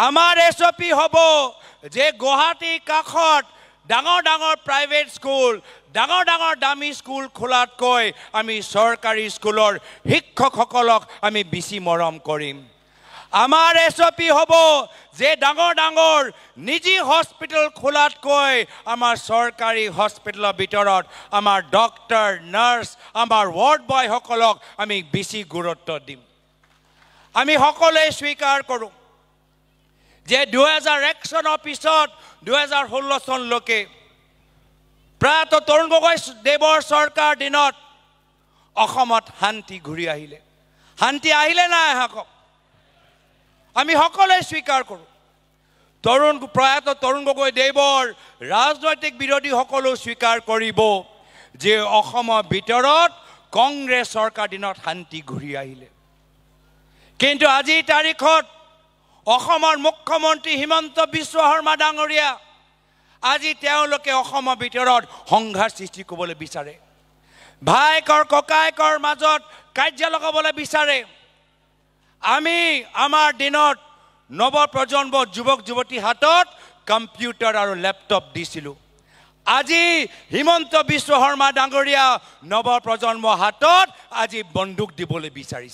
আমাৰ এছঅপি হ'ব যে গুৱাহাটী কাষত ডাঙৰ ডাঙৰ প্ৰাইভেট স্কুল ডাঙৰ ডাঙৰ দামী স্কুল খোলাতকৈ আমি চৰকাৰী স্কুলৰ শিক্ষকসকলক আমি বেছি মৰম কৰিম আমাৰ এছঅপি হ'ব যে ডাঙৰ ডাঙৰ নিজি হস্পিটেল খোলাতকৈ আমাৰ চৰকাৰী হস্পিটেলৰ ভিতৰত আমাৰ ডক্টৰ নাৰ্ছ আমাৰ ৱাৰ্ড বয় সকলক আমি বেছি গুৰুত্ব দিম আমি সকলোৱে স্বীকাৰ কৰোঁ যে 2001 চনৰ পিছত 2016 চনলৈকে প্ৰায়ত তৰুণ গগৈ দেৱৰ চৰকাৰ দিনত অসমত শান্তি ঘূৰি আহিলে শান্তি আহিলে নাই হাকক আমি সকলোৱে স্বীকাৰ কৰোঁ প্ৰায়ত তৰুণ গগৈ দেৱৰ ৰাজনৈতিক বিৰোধী সকলো স্বীকাৰ কৰিব যে অসমৰ ভিতৰত কংগ্ৰেছ চৰকাৰ দিনত শান্তি ঘূৰি আহিলে কিন্তু আজিৰ তাৰিখত অসমৰ মুখ্যমন্ত্ৰী হিমন্ত বিশ্ব শৰ্মা ডাঙৰীয়া আজি তেওঁলোকে অসমৰ ভিতৰত সংঘাত সৃষ্টি কৰিবলৈ বিচাৰে ভাইকৰ ককাইকৰ মাজত কাজিয়া লগাবলৈ বিচাৰে আমি আমাৰ দিনত নৱ প্ৰজন্ম যুৱক যুৱতী হাতত কম্পিউটাৰ আৰু ল্যাপটপ দিছিলোঁ আজি হিমন্ত বিশ্ব শৰ্মা ডাঙৰীয়া নৱ প্ৰজন্ম হাতত আজি বন্দুক দিবলৈ বিচাৰিছে